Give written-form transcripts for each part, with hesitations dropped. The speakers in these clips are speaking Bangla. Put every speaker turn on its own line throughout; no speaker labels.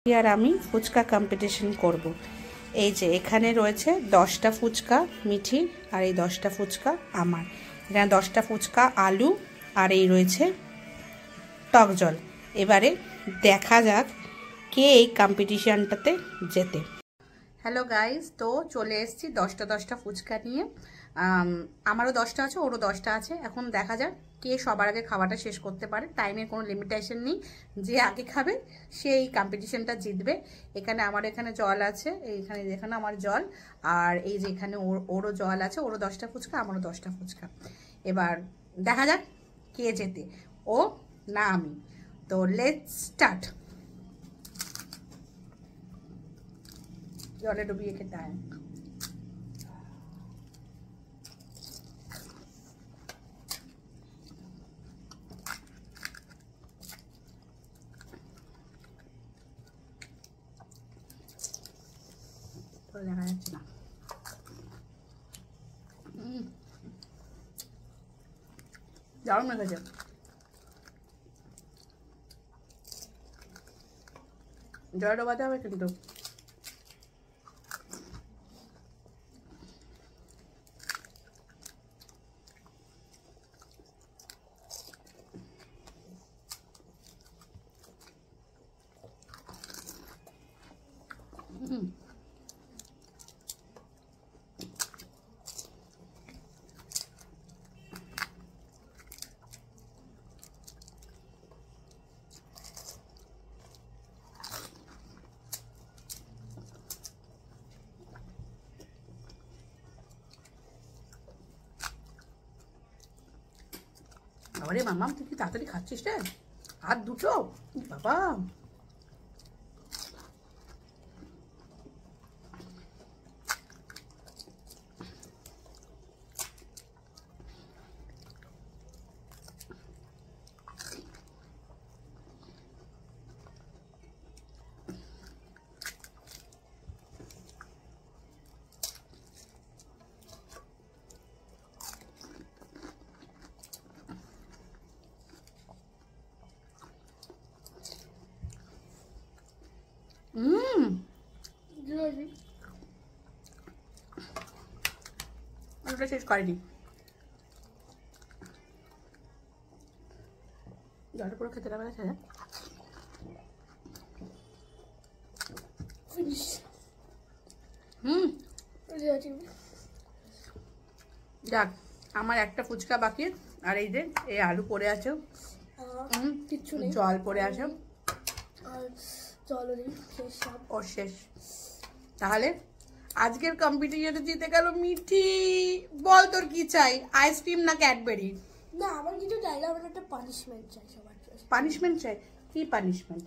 আর আমি ফুচকা কম্পিটিশন করব। এই যে এখানে রয়েছে 10টা ফুচকা মিঠি আর এই 10টা ফুচকা আমার। এখানে 10টা ফুচকা আলু আর এই রয়েছে টক জল। এবারে দেখা যাক কে এই কম্পিটিশনটাতে জেতে। হ্যালো গাইস, তো চলে এসেছি 10টা ফুচকা নিয়ে। আমারও 10টা আছে, ওরও 10টা আছে। এখন দেখা যাক কে সবার আগে খাওয়াটা শেষ করতে পারে। টাইমের কোনো লিমিটেশন নেই, যে আগে খাবে সে এই কম্পিটিশনটা জিতবে। এখানে জল আছে, এইখানে যেখানে আমার জল, আর এই যে এখানে ওরও জল আছে। ওরও 10টা ফুচকা, আমারও 10টা ফুচকা। এবার দেখা যাক কে জেতে, ও না আমি। তো লেটস স্টার্ট। জলে ডুবিয়ে খেতে হয়। দেখা যাচ্ছে না। দারুণ লেগেছে। জলে ডোবাতে হবে কিন্তু। আরে মামা, তুই কি তাড়াতাড়ি খাচ্ছিস রে? হাত দুটো বাবা। ওটা শেষ করেনি। জলটা পুরো খেতে লাগা আছে। যাক, আমার একটা ফুচকা বাকি। আর এই যে এই আলু পড়ে আছে, কিচ্ছু নেই, জল পড়ে আছে, ও শেষ। তাহলে আজকের কম্পিটিশনে জিতে গেল মিঠি। বল তোর কি চাই, আইসক্রিম না ক্যাডবেরি?
না, আমার কিছু চাই না, আমার একটা পানিশমেন্ট চাই। সবার
পানিশমেন্ট চাই? কি পানিশমেন্ট?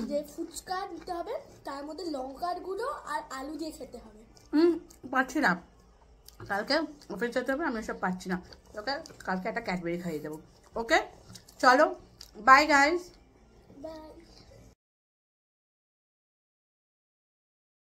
যে ফুচকা দিতে হবে, তার মধ্যে লঙ্কার গুঁড়ো আর আলু দিয়ে খেতে হবে।
পাচ্ছি না, কালকে অফিস যেতে হবে, আমি সব পাচ্ছি না। ওকে কালকে একটা ক্যাডবেরি খাইয়ে দেবো। ওকে চলো, বাই গাইস।
বাই।